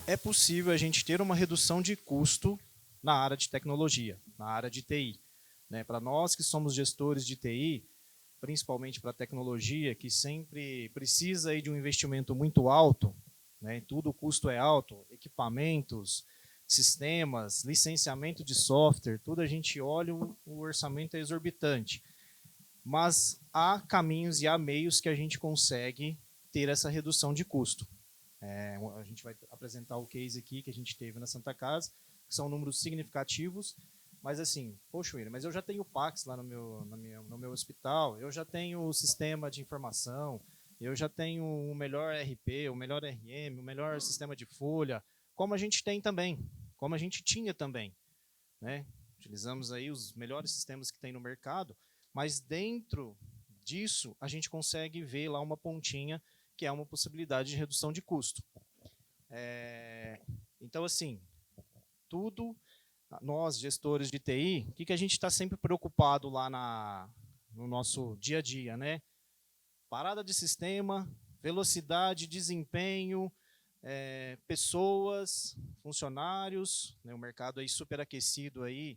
é possível a gente ter uma redução de custo na área de tecnologia, na área de TI. Né? Para nós que somos gestores de TI, principalmente para a tecnologia, que sempre precisa aí de um investimento muito alto, né? Tudo o custo é alto, equipamentos, sistemas, licenciamento de software, tudo a gente olha, o orçamento é exorbitante. Mas há caminhos e há meios que a gente consegue ter essa redução de custo. A gente vai apresentar o case aqui que a gente teve na Santa Casa, que são números significativos, mas assim, poxa, William, mas eu já tenho o Pax lá no meu hospital, eu já tenho o sistema de informação, eu já tenho o melhor RP, o melhor RM, o melhor sistema de folha, como a gente tem também, como a gente tinha também, né? Utilizamos aí os melhores sistemas que tem no mercado, mas dentro disso a gente consegue ver lá uma pontinha que é uma possibilidade de redução de custo. Então, assim, tudo, nós, gestores de TI, o que a gente está sempre preocupado lá no nosso dia a dia, né? Parada de sistema, velocidade, desempenho, pessoas, funcionários, né? O mercado aí superaquecido aí,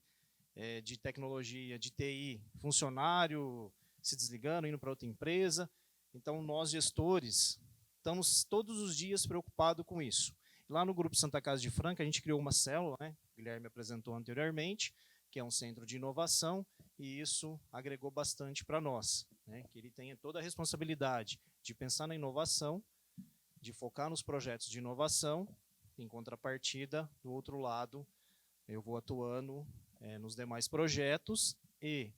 de tecnologia, de TI, funcionário se desligando, indo para outra empresa. Então, nós, gestores, estamos todos os dias preocupados com isso. Lá no Grupo Santa Casa de Franca, a gente criou uma célula, né? O Guilherme apresentou anteriormente, que é um centro de inovação, e isso agregou bastante para nós, né? Que ele tenha toda a responsabilidade de pensar na inovação, de focar nos projetos de inovação, em contrapartida, do outro lado, eu vou atuando nos demais projetos e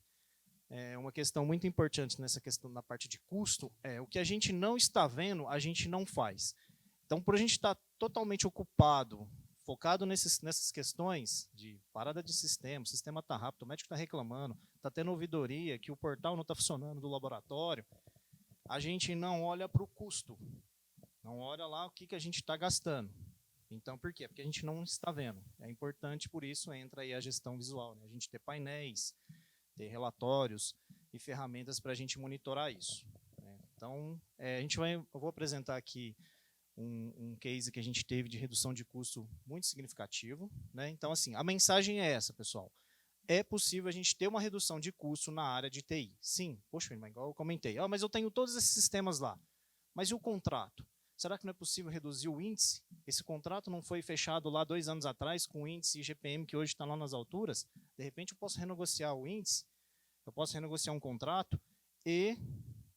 uma questão muito importante nessa questão na parte de custo é o que a gente não está vendo, a gente não faz. Então, por a gente estar totalmente ocupado, focado nessas questões de parada de sistema, o sistema está rápido, o médico está reclamando, está tendo ouvidoria, que o portal não está funcionando do laboratório, a gente não olha para o custo, não olha lá o que a gente está gastando. Então, por quê? Porque a gente não está vendo. É importante, por isso, entra aí a gestão visual. Né? A gente ter painéis, ter relatórios e ferramentas para a gente monitorar isso. Né? Então, eu vou apresentar aqui um case que a gente teve de redução de custo muito significativo. Né? Então, assim, a mensagem é essa, pessoal. É possível a gente ter uma redução de custo na área de TI. Sim, poxa, igual eu comentei. Mas eu tenho todos esses sistemas lá. Mas e o contrato? Será que não é possível reduzir o índice? Esse contrato não foi fechado lá 2 anos atrás com o índice IGPM que hoje está lá nas alturas? De repente eu posso renegociar o índice, eu posso renegociar um contrato e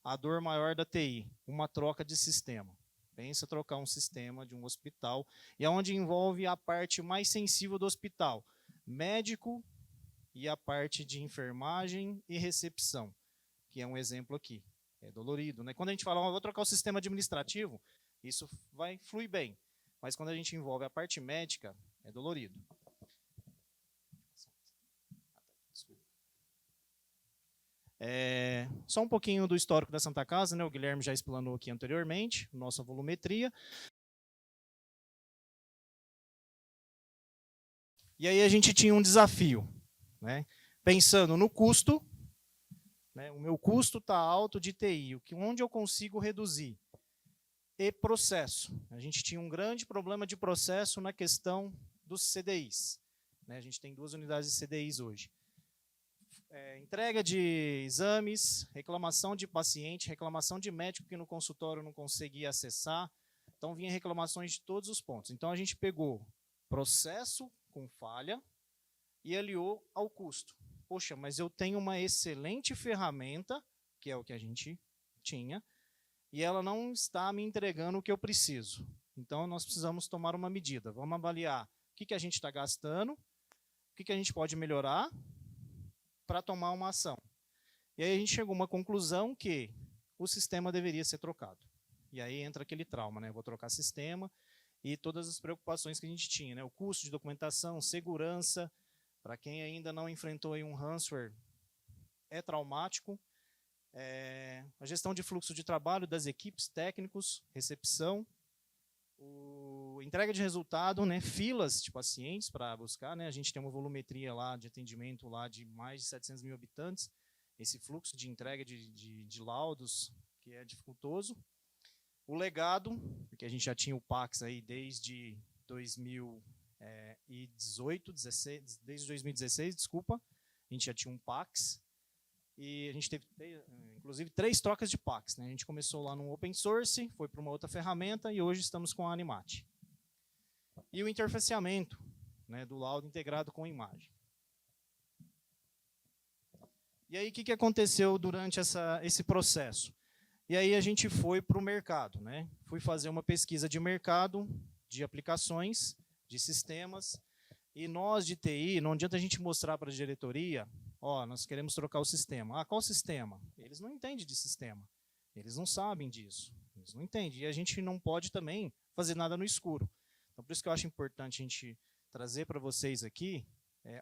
a dor maior da TI, uma troca de sistema. Pensa trocar um sistema de um hospital e aonde envolve a parte mais sensível do hospital, médico e a parte de enfermagem e recepção, que é um exemplo aqui. É dolorido, né? Quando a gente fala, vou trocar o sistema administrativo, isso vai fluir bem. Mas quando a gente envolve a parte médica, é dolorido. Só um pouquinho do histórico da Santa Casa, né? O Guilherme já explanou aqui anteriormente, nossa volumetria. E aí a gente tinha um desafio, né? Pensando no custo, né? O meu custo está alto de TI, onde eu consigo reduzir? E processo. A gente tinha um grande problema de processo na questão dos CDIs. Né? A gente tem 2 unidades de CDIs hoje. Entrega de exames, reclamação de paciente, reclamação de médico que no consultório não conseguia acessar. Então, vinha reclamações de todos os pontos. Então, a gente pegou processo com falha e aliou ao custo. Poxa, mas eu tenho uma excelente ferramenta, que é o que a gente tinha, e ela não está me entregando o que eu preciso. Então, nós precisamos tomar uma medida. Vamos avaliar o que a gente está gastando, o que a gente pode melhorar para tomar uma ação. E aí a gente chegou a uma conclusão que o sistema deveria ser trocado. E aí entra aquele trauma, né? Vou trocar sistema e todas as preocupações que a gente tinha, né? O custo de documentação, segurança, para quem ainda não enfrentou aí um ransomware, é traumático. A gestão de fluxo de trabalho das equipes, técnicos, recepção, entrega de resultado, né, filas de pacientes para buscar, né, a gente tem uma volumetria lá de atendimento lá de mais de 700 mil habitantes, esse fluxo de entrega de laudos que é dificultoso. O legado, porque a gente já tinha o Pax aí desde 2018, 16, desde 2016, desculpa, a gente já tinha um Pax, e a gente teve, inclusive, 3 trocas de Pax, né? A gente começou lá no open source, foi para uma outra ferramenta, e hoje estamos com a Animate. E o interfaceamento, né, do laudo integrado com imagem. E aí, o que aconteceu durante esse processo? E aí a gente foi para o mercado, né? Fui fazer uma pesquisa de mercado, de aplicações, de sistemas, e nós de TI, não adianta a gente mostrar para a diretoria, ó, nós queremos trocar o sistema. Ah, qual sistema? Eles não entendem de sistema, eles não sabem disso, eles não entendem. E a gente não pode também fazer nada no escuro. Então, por isso que eu acho importante a gente trazer para vocês aqui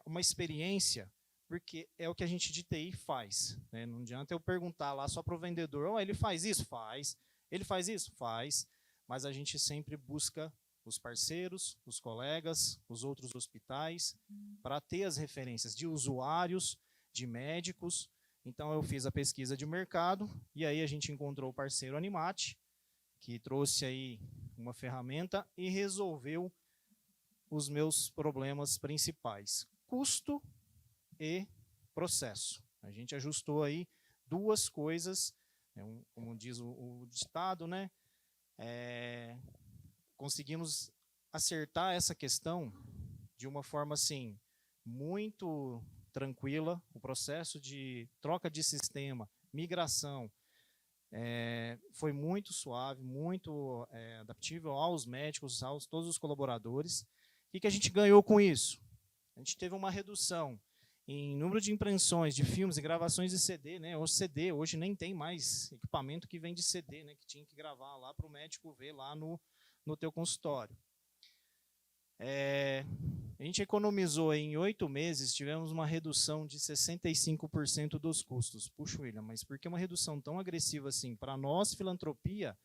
uma experiência, porque é o que a gente de TI faz, né? Não adianta eu perguntar lá só para o vendedor, oh, ele faz isso? Faz. Ele faz isso? Faz. Mas a gente sempre busca os parceiros, os colegas, os outros hospitais, para ter as referências de usuários, de médicos. Então eu fiz a pesquisa de mercado, e aí a gente encontrou o parceiro Animate, que trouxe aí uma ferramenta e resolveu os meus problemas principais: custo e processo. A gente ajustou aí 2 coisas, como diz o ditado, né? Conseguimos acertar essa questão de uma forma assim muito tranquila. O processo de troca de sistema, migração, foi muito suave, muito adaptável aos médicos, aos todos os colaboradores. O que a gente ganhou com isso? A gente teve uma redução em número de impressões de filmes e gravações de CD, né? O CD, hoje nem tem mais equipamento que vem de CD, né? Que tinha que gravar lá para o médico ver lá no teu consultório. A gente economizou em 8 meses, tivemos uma redução de 65% dos custos. Puxa, William, mas por que uma redução tão agressiva assim? Para nós, filantropia,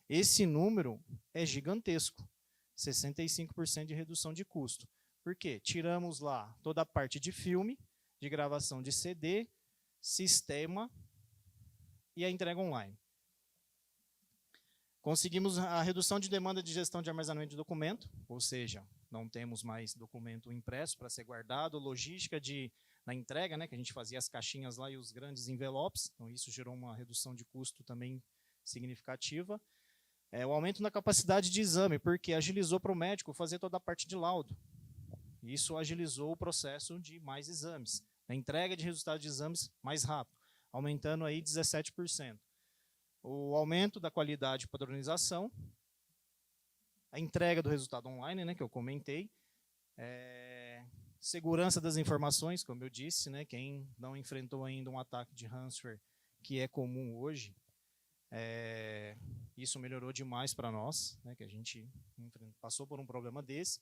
esse número é gigantesco. 65% de redução de custo. Por quê? Tiramos lá toda a parte de filme, de gravação de CD, sistema e a entrega online. Conseguimos a redução de demanda de gestão de armazenamento de documento, ou seja, não temos mais documento impresso para ser guardado, logística na entrega, né, que a gente fazia as caixinhas lá e os grandes envelopes, então isso gerou uma redução de custo também significativa. O aumento na capacidade de exame, porque agilizou para o médico fazer toda a parte de laudo. Isso agilizou o processo de mais exames, a entrega de resultados de exames mais rápido, aumentando aí 17%. O aumento da qualidade e padronização, a entrega do resultado online, né, que eu comentei, segurança das informações, como eu disse, né, quem não enfrentou ainda um ataque de ransomware, que é comum hoje, isso melhorou demais para nós, né, que a gente passou por um problema desse.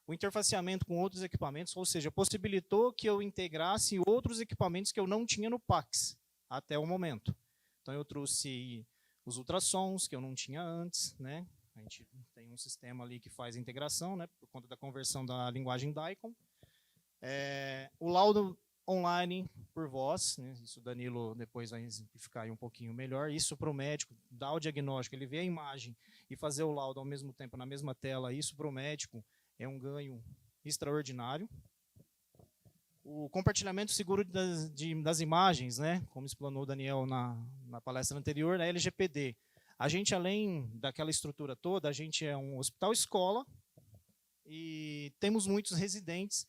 O interfaceamento com outros equipamentos, ou seja, possibilitou que eu integrasse outros equipamentos que eu não tinha no Pax até o momento. Então eu trouxe os ultrassons, que eu não tinha antes, né? A gente tem um sistema ali que faz a integração, né, por conta da conversão da linguagem DICOM. O laudo online por voz, né, isso o Danilo depois vai exemplificar aí um pouquinho melhor. Isso para o médico dar o diagnóstico, ele vê a imagem e fazer o laudo ao mesmo tempo na mesma tela, isso para o médico é um ganho extraordinário. O compartilhamento seguro das imagens, né, como explanou o Daniel na palestra anterior, na LGPD. A gente, além daquela estrutura toda, a gente é um hospital-escola e temos muitos residentes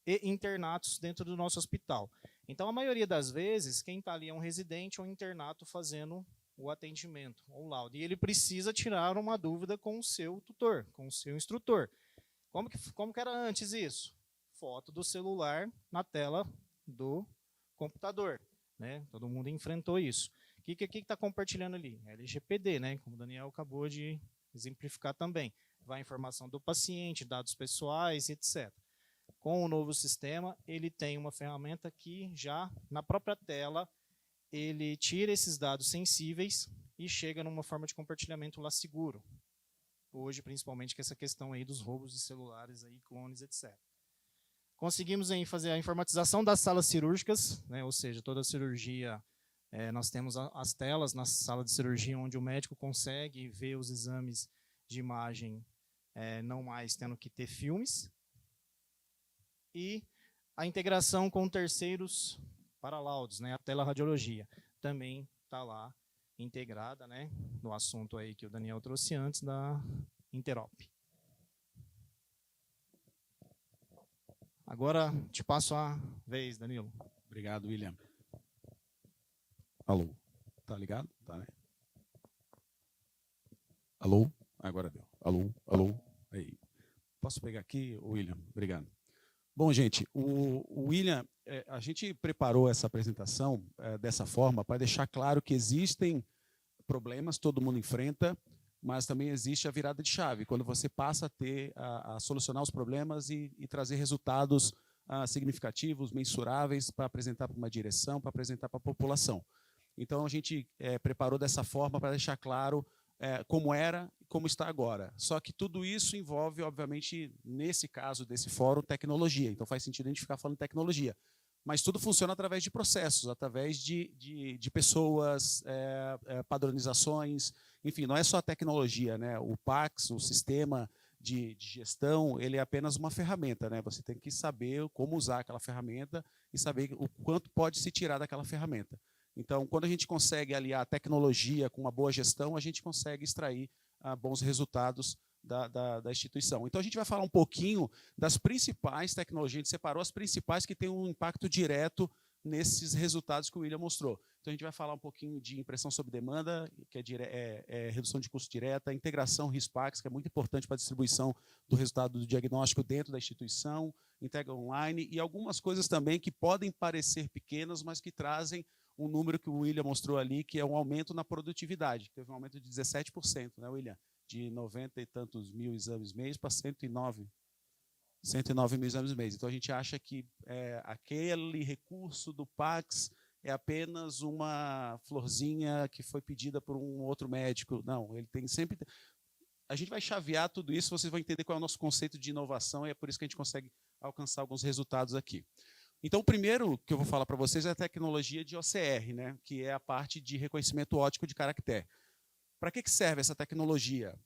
e internatos dentro do nosso hospital. Então, a maioria das vezes, quem está ali é um residente ou um internato fazendo o atendimento, ou laudo. E ele precisa tirar uma dúvida com o seu tutor, com o seu instrutor. Como que era antes isso? Foto do celular na tela do computador, né? Todo mundo enfrentou isso. O que está compartilhando ali? LGPD, né? Como o Daniel acabou de exemplificar também. Vai a informação do paciente, dados pessoais, etc. Com o novo sistema, ele tem uma ferramenta que já, na própria tela, ele tira esses dados sensíveis e chega numa forma de compartilhamento lá seguro. Hoje, principalmente, com essa questão aí dos roubos de celulares, aí, clones, etc. Conseguimos aí fazer a informatização das salas cirúrgicas, né, ou seja, toda a cirurgia, nós temos as telas na sala de cirurgia, onde o médico consegue ver os exames de imagem não mais tendo que ter filmes. E a integração com terceiros para laudos, né, a teleradiologia, também está lá integrada, né, no assunto aí que o Daniel trouxe antes da Interop. Agora te passo a vez, Danilo. Obrigado, William. Alô, tá ligado? Tá, né? Alô? Agora deu. Alô, alô. Aí. Posso pegar aqui, William? Obrigado. Bom, gente, o William, a gente preparou essa apresentação dessa forma para deixar claro que existem problemas, todo mundo enfrenta, mas também existe a virada de chave, quando você passa a solucionar os problemas e trazer resultados significativos, mensuráveis, para apresentar para uma direção, para apresentar para a população. Então, a gente preparou dessa forma para deixar claro como era e como está agora. Só que tudo isso envolve, obviamente, nesse caso desse fórum, tecnologia. Então, faz sentido a gente ficar falando tecnologia. Mas tudo funciona através de processos, através de pessoas, padronizações, enfim, não é só a tecnologia, né? O PACS, o sistema de gestão, ele é apenas uma ferramenta, né? Você tem que saber como usar aquela ferramenta e saber o quanto pode se tirar daquela ferramenta. Então, quando a gente consegue aliar a tecnologia com uma boa gestão, a gente consegue extrair bons resultados da instituição. Então, a gente vai falar um pouquinho das principais tecnologias, a gente separou as principais que têm um impacto direto nesses resultados que o William mostrou. Então, a gente vai falar um pouquinho de impressão sob demanda, que é redução de custo direta, integração RIS-PACS, que é muito importante para a distribuição do resultado do diagnóstico dentro da instituição, entrega online, e algumas coisas também que podem parecer pequenas, mas que trazem um número que o William mostrou ali, que é um aumento na produtividade. Teve um aumento de 17%, né, William? De 90 e tantos mil exames mês para 109 mil exames mês. Então, a gente acha que aquele recurso do PACS é apenas uma florzinha que foi pedida por um outro médico. Não, ele tem sempre... A gente vai chavear tudo isso, vocês vão entender qual é o nosso conceito de inovação, e é por isso que a gente consegue alcançar alguns resultados aqui. Então, o primeiro que eu vou falar para vocês é a tecnologia de OCR, né, que é a parte de reconhecimento óptico de caractere. Para que serve essa tecnologia?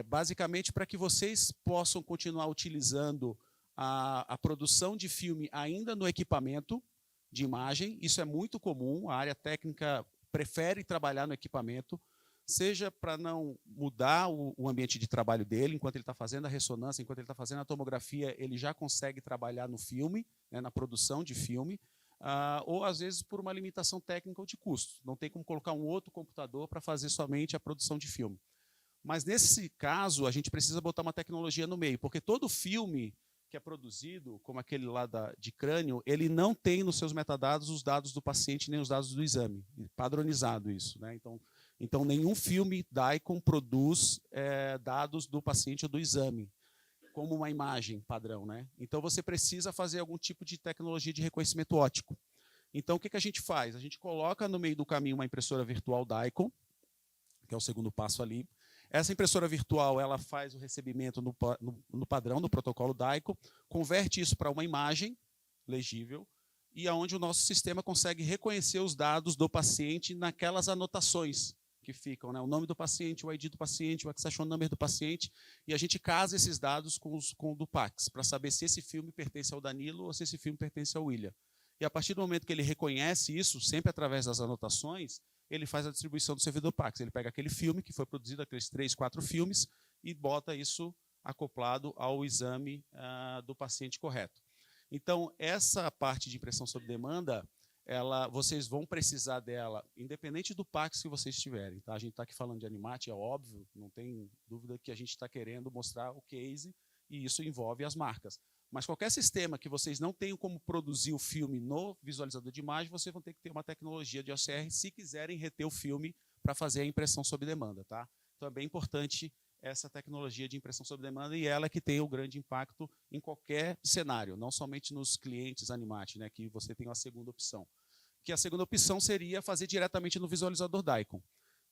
Basicamente para que vocês possam continuar utilizando a produção de filme ainda no equipamento de imagem. Isso é muito comum, a área técnica prefere trabalhar no equipamento, seja para não mudar o ambiente de trabalho dele, enquanto ele está fazendo a ressonância, enquanto ele está fazendo a tomografia, ele já consegue trabalhar no filme, né, na produção de filme, ou às vezes por uma limitação técnica ou de custo. Não tem como colocar um outro computador para fazer somente a produção de filme. Mas nesse caso, a gente precisa botar uma tecnologia no meio, porque todo filme que é produzido, como aquele lá de crânio, ele não tem nos seus metadados os dados do paciente nem os dados do exame. Padronizado isso, né? Então, nenhum filme DICOM produz dados do paciente ou do exame, como uma imagem padrão, né? Então, você precisa fazer algum tipo de tecnologia de reconhecimento óptico. Então, o que a gente faz? A gente coloca no meio do caminho uma impressora virtual DICOM, que é o segundo passo ali. Essa impressora virtual, ela faz o recebimento no padrão, no protocolo DICOM, converte isso para uma imagem legível, e aonde o nosso sistema consegue reconhecer os dados do paciente naquelas anotações que ficam, né? O nome do paciente, o ID do paciente, o accession number do paciente, e a gente casa esses dados com o do PACS, para saber se esse filme pertence ao Danilo ou se esse filme pertence ao William. E a partir do momento que ele reconhece isso, sempre através das anotações, ele faz a distribuição do servidor PACS. Ele pega aquele filme que foi produzido, aqueles 3, 4 filmes, e bota isso acoplado ao exame do paciente correto. Então, essa parte de impressão sob demanda, vocês vão precisar dela, independente do PACS que vocês tiverem. Tá? A gente está aqui falando de Animate, é óbvio, não tem dúvida que a gente está querendo mostrar o case, e isso envolve as marcas. Mas qualquer sistema que vocês não tenham como produzir o filme no visualizador de imagem, vocês vão ter que ter uma tecnologia de OCR se quiserem reter o filme para fazer a impressão sob demanda. Tá? Então, é bem importante essa tecnologia de impressão sob demanda, e ela que tem o grande impacto em qualquer cenário, não somente nos clientes Animate, né, que você tem uma segunda opção. Que a segunda opção seria fazer diretamente no visualizador DICOM.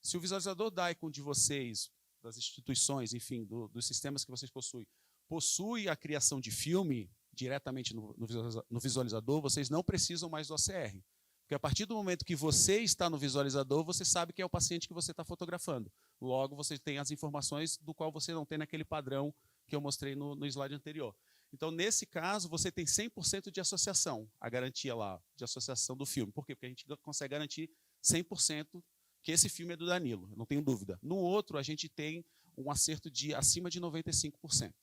Se o visualizador DICOM de vocês, das instituições, enfim, dos sistemas que vocês possuem, possui a criação de filme diretamente no visualizador, vocês não precisam mais do OCR. Porque a partir do momento que você está no visualizador, você sabe que é o paciente que você está fotografando. Logo, você tem as informações do qual você não tem naquele padrão que eu mostrei no slide anterior. Então, nesse caso, você tem 100% de associação, a garantia lá de associação do filme. Por quê? Porque a gente consegue garantir 100% que esse filme é do Danilo, não tenho dúvida. No outro, a gente tem um acerto de acima de 95%.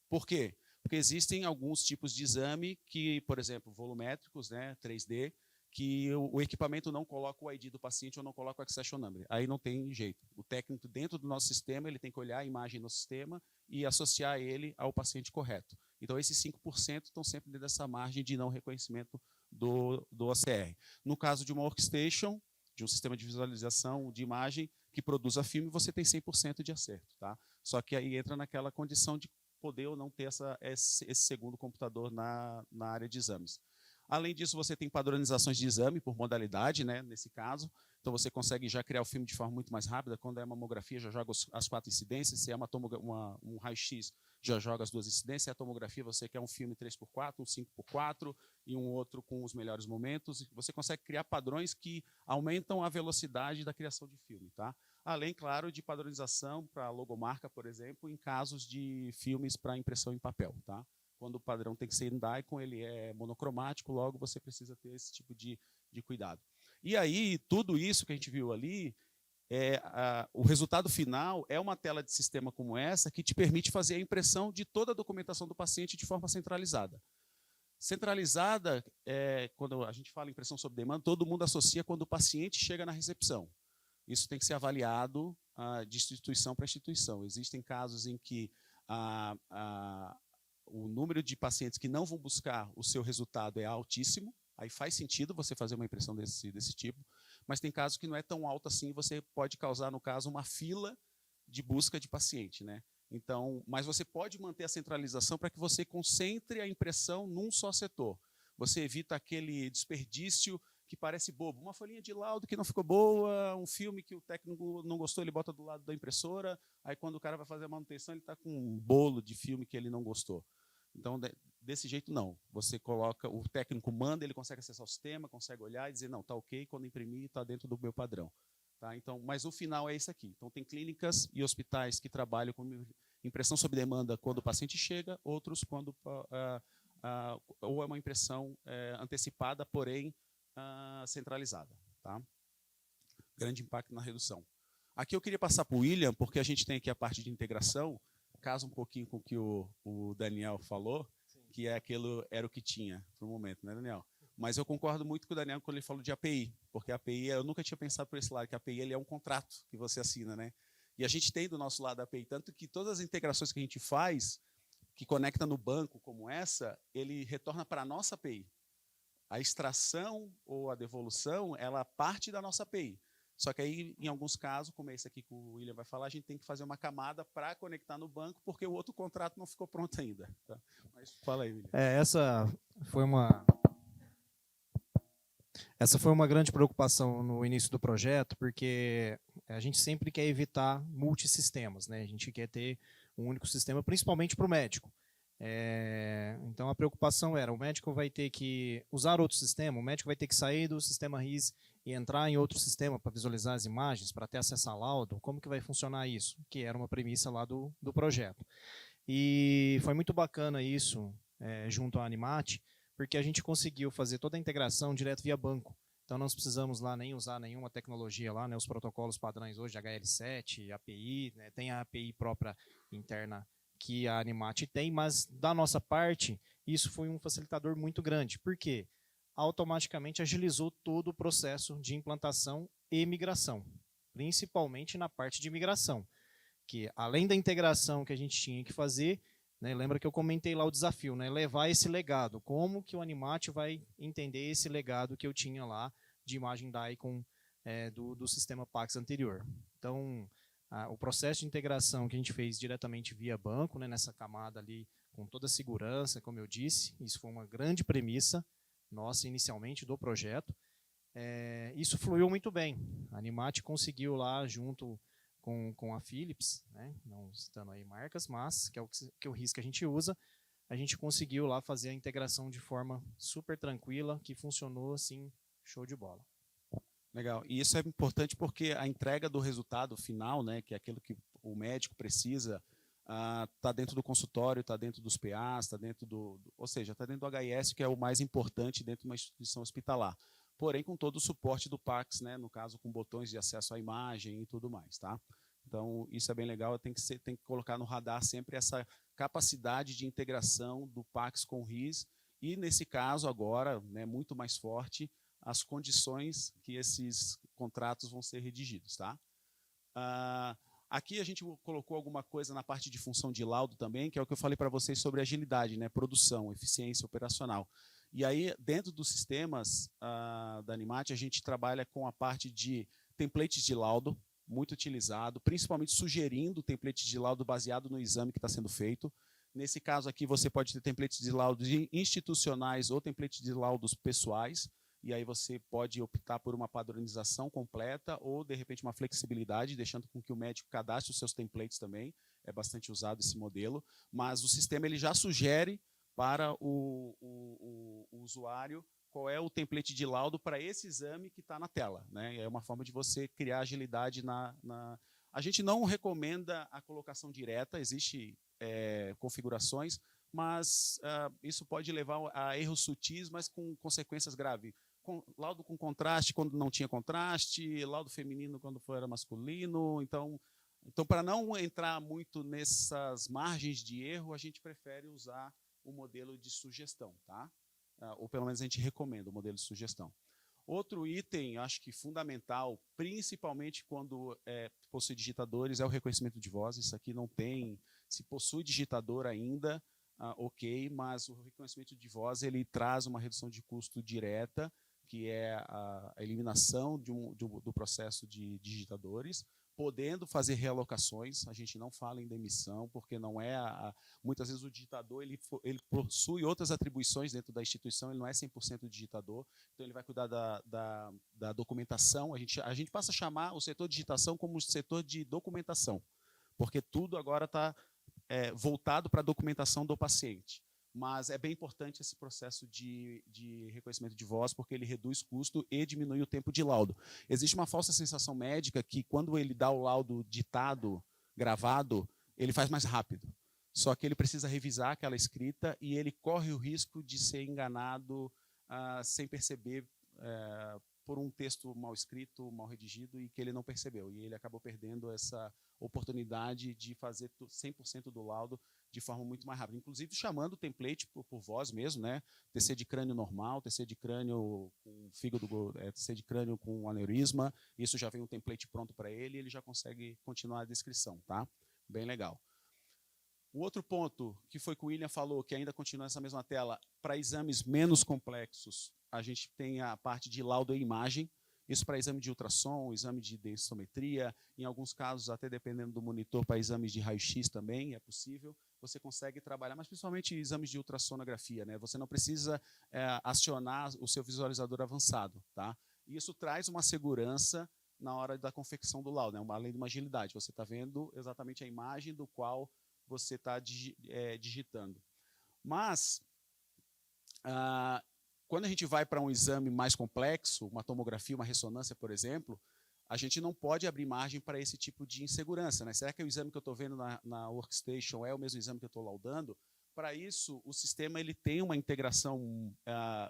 Por quê? Porque existem alguns tipos de exame que, por exemplo, volumétricos, né, 3D, que o equipamento não coloca o ID do paciente ou não coloca o accession number. Aí não tem jeito. O técnico dentro do nosso sistema, ele tem que olhar a imagem no sistema e associar ele ao paciente correto. Então, esses 5% estão sempre dentro dessa margem de não reconhecimento do OCR. No caso de uma workstation, de um sistema de visualização de imagem que produza filme, você tem 100% de acerto. Tá? Só que aí entra naquela condição de poder ou não ter esse segundo computador na área de exames. Além disso, você tem padronizações de exame por modalidade, né, nesse caso. Então, você consegue já criar o filme de forma muito mais rápida. Quando é mamografia, já joga as 4 incidências. Se é um raio-x, já joga as 2 incidências. Se é a tomografia, você quer um filme 3x4, um 5x4 e um outro com os melhores momentos. Você consegue criar padrões que aumentam a velocidade da criação de filme. Tá? Além, claro, de padronização para logomarca, por exemplo, em casos de filmes para impressão em papel. Tá? Quando o padrão tem que ser em Daikon, ele é monocromático, logo você precisa ter esse tipo de cuidado. E aí, tudo isso que a gente viu ali, o resultado final é uma tela de sistema como essa que te permite fazer a impressão de toda a documentação do paciente de forma centralizada. Centralizada, quando a gente fala impressão sob demanda, todo mundo associa quando o paciente chega na recepção. Isso tem que ser avaliado de instituição para instituição. Existem casos em que o número de pacientes que não vão buscar o seu resultado é altíssimo, aí faz sentido você fazer uma impressão desse tipo, mas tem casos que não é tão alto assim, você pode causar, no caso, uma fila de busca de paciente. Né? Então, mas você pode manter a centralização para que você concentre a impressão num só setor. Você evita aquele desperdício que parece bobo. Uma folhinha de laudo que não ficou boa, um filme que o técnico não gostou, ele bota do lado da impressora, aí quando o cara vai fazer a manutenção, ele está com um bolo de filme que ele não gostou. Então, desse jeito, não. Você coloca, o técnico manda, ele consegue acessar o sistema, consegue olhar e dizer, não, está ok, quando imprimir, está dentro do meu padrão. Tá? Então, mas o final é esse aqui. Então, tem clínicas e hospitais que trabalham com impressão sob demanda quando o paciente chega, outros quando ou é uma impressão antecipada, porém centralizada. Tá? Grande impacto na redução. Aqui eu queria passar para o William, porque a gente tem aqui a parte de integração, casa um pouquinho com o que o Daniel falou, sim, que era o que tinha para o momento, né, Daniel? Mas eu concordo muito com o Daniel quando ele falou de API, porque a API, eu nunca tinha pensado por esse lado, que a API ele é um contrato que você assina, né? E a gente tem do nosso lado a API, tanto que todas as integrações que a gente faz, que conecta no banco como essa, ele retorna para a nossa API. A extração ou a devolução, ela parte da nossa API. Só que aí, em alguns casos, como esse aqui que o William vai falar, a gente tem que fazer uma camada para conectar no banco, porque o outro contrato não ficou pronto ainda. Tá? Mas fala aí, William. Essa foi uma grande preocupação no início do projeto, porque a gente sempre quer evitar multissistemas, né? A gente quer ter um único sistema, principalmente para o médico. Então a preocupação era, o médico vai ter que usar outro sistema, o médico vai ter que sair do sistema RIS e entrar em outro sistema para visualizar as imagens, para ter acesso a laudo, como que vai funcionar isso? Que era uma premissa lá do projeto. E foi muito bacana isso, junto à Animate, porque a gente conseguiu fazer toda a integração direto via banco. Então, não precisamos lá nem usar nenhuma tecnologia lá, né, os protocolos padrões hoje, HL7, API, né, tem a API própria interna que a Animate tem, mas da nossa parte, isso foi um facilitador muito grande. Por quê? Automaticamente agilizou todo o processo de implantação e migração, principalmente na parte de migração, que além da integração que a gente tinha que fazer, né, lembra que eu comentei lá o desafio, né, levar esse legado, como que o Animate vai entender esse legado que eu tinha lá de imagem Daikon do sistema Pax anterior. Então, o processo de integração que a gente fez diretamente via banco, né, nessa camada ali, com toda a segurança, como eu disse, isso foi uma grande premissa nossa inicialmente do projeto. Isso fluiu muito bem. A Animate conseguiu lá, junto com a Philips, né, não citando aí marcas, mas que é o RIS que a gente usa, a gente conseguiu lá fazer a integração de forma super tranquila, que funcionou assim, show de bola. Legal. E isso é importante porque a entrega do resultado final, né, que é aquilo que o médico precisa está dentro do consultório, está dentro dos PAs, está dentro ou seja, está dentro do HIS, que é o mais importante dentro de uma instituição hospitalar. Porém, com todo o suporte do PACS, né, no caso, com botões de acesso à imagem e tudo mais. Tá? Então, isso é bem legal, tem que colocar no radar sempre essa capacidade de integração do PACS com o RIS, e, nesse caso, agora, né, muito mais forte, as condições que esses contratos vão ser redigidos. Tá? Aqui a gente colocou alguma coisa na parte de função de laudo também, que é o que eu falei para vocês sobre agilidade, né, produção, eficiência operacional. E aí, dentro dos sistemas da Animate, a gente trabalha com a parte de templates de laudo, muito utilizado, principalmente sugerindo templates de laudo baseado no exame que está sendo feito. Nesse caso aqui, você pode ter templates de laudos institucionais ou templates de laudos pessoais, e aí você pode optar por uma padronização completa ou, de repente, uma flexibilidade, deixando com que o médico cadastre os seus templates também. É bastante usado esse modelo, mas o sistema ele já sugere para o usuário qual é o template de laudo para esse exame que está na tela. Né? É uma forma de você criar agilidade A gente não recomenda a colocação direta, existe configurações, mas isso pode levar a erros sutis, mas com consequências graves. Laudo com contraste quando não tinha contraste, laudo feminino quando era masculino. Então para não entrar muito nessas margens de erro, a gente prefere usar o modelo de sugestão, tá? Ou pelo menos a gente recomenda o modelo de sugestão. Outro item, acho que fundamental, principalmente quando possui digitadores, é o reconhecimento de voz. Isso aqui não tem, se possui digitador ainda, ok, mas o reconhecimento de voz ele traz uma redução de custo direta, que é a eliminação do processo de digitadores, podendo fazer realocações. A gente não fala em demissão, porque não é muitas vezes o digitador ele possui outras atribuições dentro da instituição, ele não é 100% digitador, então ele vai cuidar da documentação. A gente passa a chamar o setor de digitação como setor de documentação, porque tudo agora está voltado para a documentação do paciente. Mas é bem importante esse processo de reconhecimento de voz, porque ele reduz custo e diminui o tempo de laudo. Existe uma falsa sensação médica que, quando ele dá o laudo ditado, gravado, ele faz mais rápido. Só que ele precisa revisar aquela escrita e ele corre o risco de ser enganado sem perceber por um texto mal escrito, mal redigido, e que ele não percebeu. E ele acabou perdendo essa oportunidade de fazer 100% do laudo de forma muito mais rápida, inclusive chamando o template por voz mesmo, né? TC de crânio normal, TC de crânio com fígado, TC de crânio com aneurisma, isso já vem um template pronto para ele e ele já consegue continuar a descrição, tá? Bem legal. O outro ponto que foi que o William falou, que ainda continua nessa mesma tela, para exames menos complexos, a gente tem a parte de laudo e imagem, isso para exame de ultrassom, exame de densitometria, em alguns casos, até dependendo do monitor, para exames de raio-x também é possível. Você consegue trabalhar, mas principalmente exames de ultrassonografia, né? Você não precisa acionar o seu visualizador avançado, tá? E isso traz uma segurança na hora da confecção do laudo, né? Além de uma agilidade. Você está vendo exatamente a imagem do qual você está digitando. Mas, quando a gente vai para um exame mais complexo, uma tomografia, uma ressonância, por exemplo, a gente não pode abrir margem para esse tipo de insegurança. Né? Será que o exame que eu estou vendo na workstation é o mesmo exame que eu estou laudando? Para isso, o sistema ele tem uma integração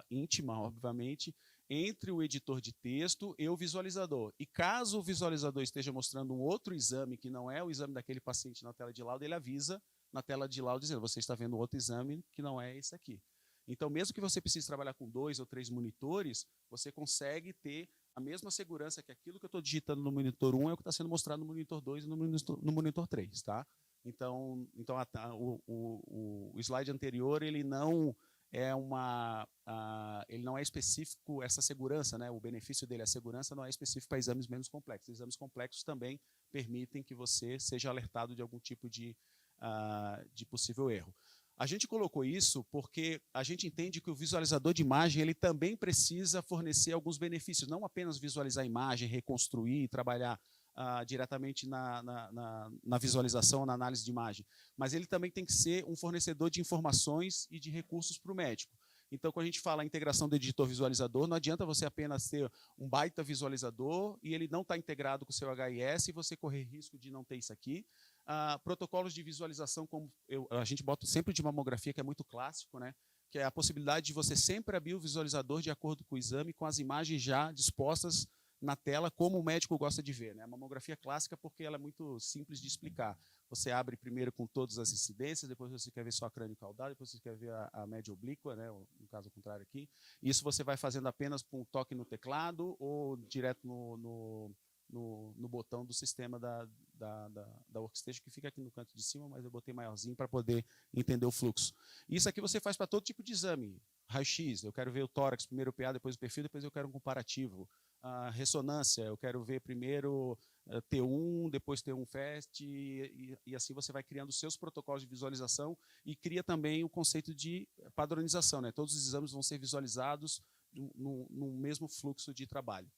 íntima, obviamente, entre o editor de texto e o visualizador. E caso o visualizador esteja mostrando um outro exame, que não é o exame daquele paciente na tela de laudo, ele avisa na tela de laudo dizendo: você está vendo outro exame que não é esse aqui. Então, mesmo que você precise trabalhar com 2 ou 3 monitores, você consegue ter a mesma segurança que aquilo que eu estou digitando no monitor 1 é o que está sendo mostrado no monitor 2 e no monitor 3. Tá? Então o slide anterior ele não é ele não é específico, essa segurança, né? O benefício dele, a segurança, não é específico para exames menos complexos. Exames complexos também permitem que você seja alertado de algum tipo de possível erro. A gente colocou isso porque a gente entende que o visualizador de imagem ele também precisa fornecer alguns benefícios, não apenas visualizar a imagem, reconstruir, trabalhar diretamente na visualização, na análise de imagem, mas ele também tem que ser um fornecedor de informações e de recursos para o médico. Então, quando a gente fala integração do editor visualizador, não adianta você apenas ter um baita visualizador e ele não está integrado com o seu HIS e você correr risco de não ter isso aqui. Protocolos de visualização, como a gente bota sempre de mamografia, que é muito clássico, né? Que é a possibilidade de você sempre abrir o visualizador de acordo com o exame, com as imagens já dispostas na tela, como o médico gosta de ver, né? A mamografia clássica, porque ela é muito simples de explicar. Você abre primeiro com todas as incidências, depois você quer ver só a crânio caudal, depois você quer ver a média oblíqua, né? No caso contrário aqui. Isso você vai fazendo apenas com um toque no teclado ou direto no botão do sistema da workstation, que fica aqui no canto de cima, mas eu botei maiorzinho para poder entender o fluxo. Isso aqui você faz para todo tipo de exame. Raio-X, eu quero ver o tórax, primeiro o PA, depois o perfil, depois eu quero um comparativo. Ressonância, eu quero ver primeiro T1, depois T1 FAST, e assim você vai criando os seus protocolos de visualização e cria também o conceito de padronização, né? Todos os exames vão ser visualizados no mesmo fluxo de trabalho.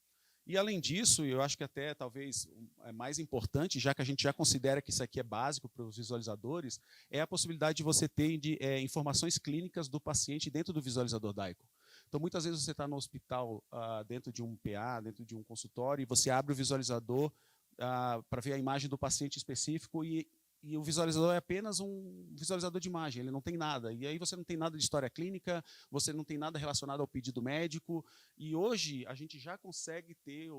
E além disso, eu acho que até talvez é mais importante, já que a gente já considera que isso aqui é básico para os visualizadores, é a possibilidade de você ter informações clínicas do paciente dentro do visualizador DICOM. Então, muitas vezes você está no hospital, dentro de um PA, dentro de um consultório, e você abre o visualizador para ver a imagem do paciente específico e o visualizador é apenas um visualizador de imagem, ele não tem nada. E aí você não tem nada de história clínica, você não tem nada relacionado ao pedido médico. E hoje a gente já consegue ter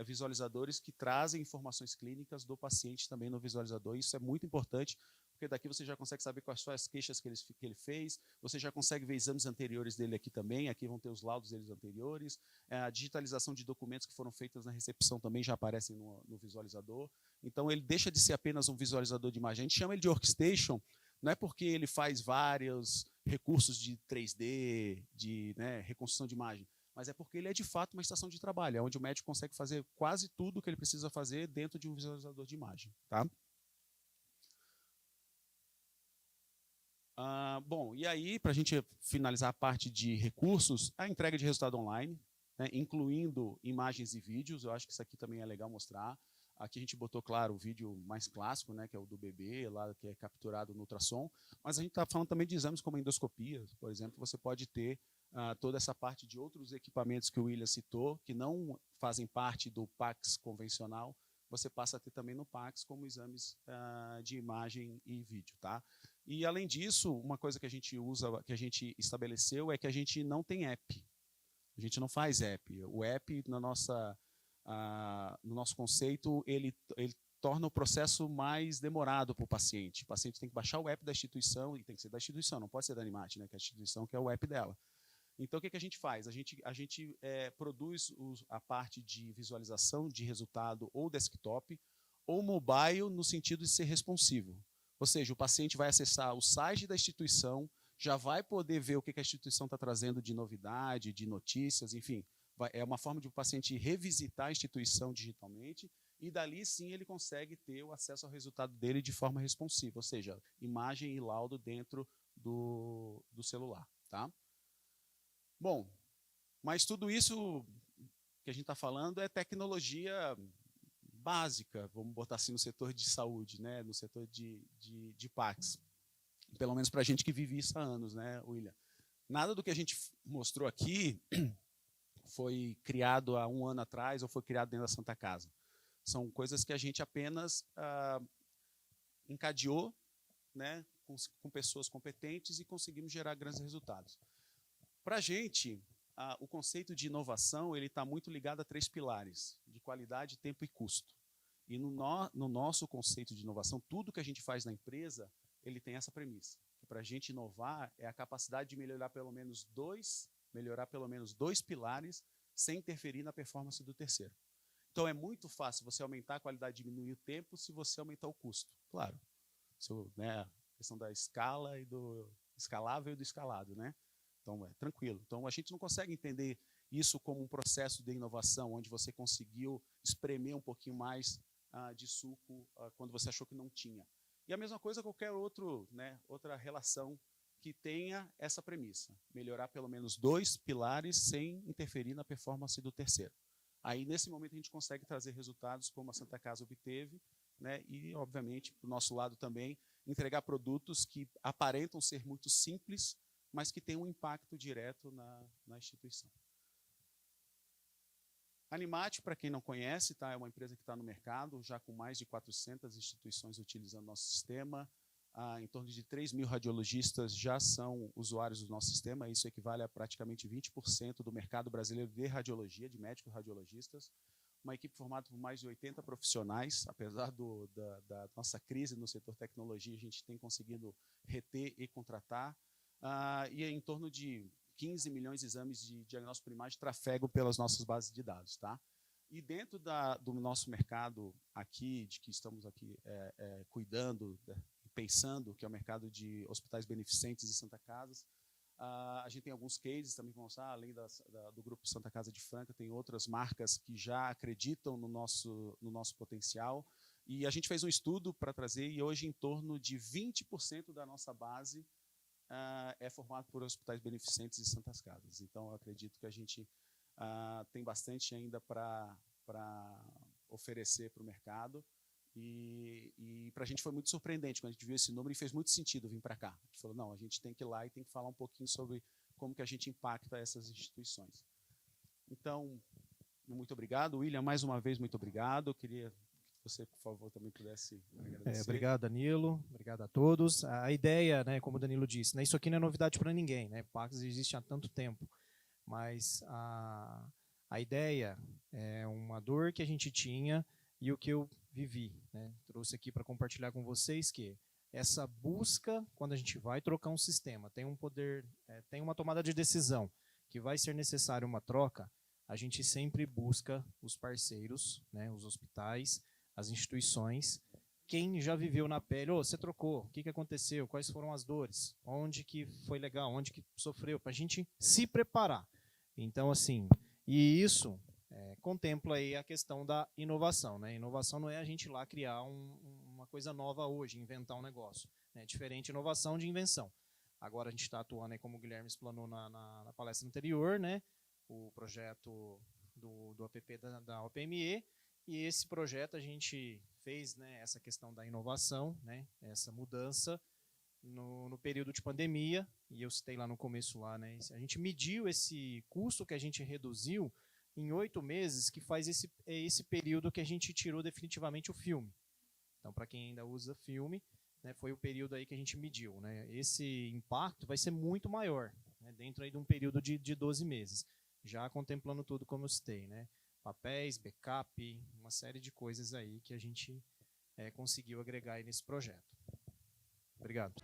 visualizadores que trazem informações clínicas do paciente também no visualizador. Isso é muito importante, porque daqui você já consegue saber quais são as queixas que ele fez, você já consegue ver exames anteriores dele aqui também, aqui vão ter os laudos deles anteriores, a digitalização de documentos que foram feitos na recepção também já aparecem no visualizador. Então, ele deixa de ser apenas um visualizador de imagem. A gente chama ele de workstation, não é porque ele faz vários recursos de 3D, de reconstrução de imagem, mas é porque ele é de fato uma estação de trabalho, onde o médico consegue fazer quase tudo o que ele precisa fazer dentro de um visualizador de imagem. Tá? Bom, e aí, para a gente finalizar a parte de recursos, a entrega de resultado online, né, incluindo imagens e vídeos, eu acho que isso aqui também é legal mostrar. Aqui a gente botou, claro, o vídeo mais clássico, né, que é o do bebê, lá, que é capturado no ultrassom, mas a gente está falando também de exames como endoscopia, por exemplo, você pode ter toda essa parte de outros equipamentos que o William citou, que não fazem parte do PACS convencional, você passa a ter também no PACS como exames de imagem e vídeo. Tá? E, além disso, uma coisa que a gente usa, que a gente estabeleceu, é que a gente não tem app. A gente não faz app. O app, no nosso conceito, ele torna o processo mais demorado para o paciente. O paciente tem que baixar o app da instituição, e tem que ser da instituição, não pode ser da Animate, né, que é a instituição que é o app dela. Então, o que a gente faz? A gente produz a parte de visualização de resultado ou desktop, ou mobile, no sentido de ser responsivo. Ou seja, o paciente vai acessar o site da instituição, já vai poder ver o que a instituição está trazendo de novidade, de notícias, enfim. É uma forma de o paciente revisitar a instituição digitalmente e dali sim ele consegue ter o acesso ao resultado dele de forma responsiva, ou seja, imagem e laudo dentro do celular. Tá? Bom, mas tudo isso que a gente está falando é tecnologia básica, vamos botar assim, no setor de saúde, né, no setor de PACS. Pelo menos para a gente que vive isso há anos, né, William? Nada do que a gente mostrou aqui foi criado há um ano atrás ou foi criado dentro da Santa Casa. São coisas que a gente apenas encadeou, né, com pessoas competentes e conseguimos gerar grandes resultados. Para a gente, o conceito de inovação ele está muito ligado a 3 pilares, de qualidade, tempo e custo. E no nosso conceito de inovação, tudo que a gente faz na empresa, ele tem essa premissa. Para a gente inovar é a capacidade de melhorar pelo menos dois pilares sem interferir na performance do terceiro. Então, é muito fácil você aumentar a qualidade e diminuir o tempo se você aumentar o custo. Claro, a questão da escala e do escalável e do escalado, né? Então, é tranquilo. Então, a gente não consegue entender isso como um processo de inovação, onde você conseguiu espremer um pouquinho mais de suco quando você achou que não tinha. E a mesma coisa qualquer outra relação que tenha essa premissa. Melhorar pelo menos 2 pilares sem interferir na performance do terceiro. Aí, nesse momento, a gente consegue trazer resultados como a Santa Casa obteve, né? E, obviamente, para o nosso lado também, entregar produtos que aparentam ser muito simples, mas que tem um impacto direto na instituição. Animate, para quem não conhece, tá? É uma empresa que está no mercado, já com mais de 400 instituições utilizando nosso sistema. Em torno de 3 mil radiologistas já são usuários do nosso sistema. Isso equivale a praticamente 20% do mercado brasileiro de radiologia, de médicos radiologistas. Uma equipe formada por mais de 80 profissionais. Apesar da nossa crise no setor tecnologia, a gente tem conseguido reter e contratar. E em torno de 15 milhões de exames de diagnóstico por imagem trafegam pelas nossas bases de dados. Tá? E dentro do nosso mercado aqui, de que estamos aqui cuidando, pensando, que é o mercado de hospitais beneficentes e Santa Casas, a gente tem alguns cases também que vão mostrar, além do Grupo Santa Casa de Franca, tem outras marcas que já acreditam no nosso potencial. E a gente fez um estudo para trazer, e hoje em torno de 20% da nossa base é formado por hospitais beneficentes e Santas Casas. Então, eu acredito que a gente tem bastante ainda para oferecer para o mercado. E para a gente foi muito surpreendente quando a gente viu esse número e fez muito sentido vir para cá. A gente falou, não, a gente tem que ir lá e tem que falar um pouquinho sobre como que a gente impacta essas instituições. Então, muito obrigado. William, mais uma vez, muito obrigado. Eu queria que você, por favor, também pudesse agradecer. Obrigado, Danilo. Obrigado a todos. A ideia, né, como o Danilo disse, né, isso aqui não é novidade para ninguém. Né? Pax existe há tanto tempo. Mas a ideia é uma dor que a gente tinha e o que eu vivi. Né? Trouxe aqui para compartilhar com vocês que essa busca, quando a gente vai trocar um sistema, tem um poder, tem uma tomada de decisão, que vai ser necessária uma troca, a gente sempre busca os parceiros, né, os hospitais, as instituições, quem já viveu na pele, você trocou, o que aconteceu, quais foram as dores, onde que foi legal, onde que sofreu, para a gente se preparar. Então, assim, e isso contempla aí a questão da inovação. Né? Inovação não é a gente ir lá criar uma coisa nova hoje, inventar um negócio. É diferente inovação de invenção. Agora a gente está atuando, aí, como o Guilherme explanou na palestra anterior, né? O projeto do app da OPME, e esse projeto a gente fez, né, essa questão da inovação, né, essa mudança no período de pandemia, e eu citei lá no começo, lá, né, a gente mediu esse custo que a gente reduziu em 8 meses, que faz esse período que a gente tirou definitivamente o filme. Então, para quem ainda usa filme, né, foi o período aí que a gente mediu. Né? Esse impacto vai ser muito maior, né, dentro aí de um período de 12 meses, já contemplando tudo como eu citei. Né? Papéis, backup, uma série de coisas aí que a gente conseguiu agregar aí nesse projeto. Obrigado.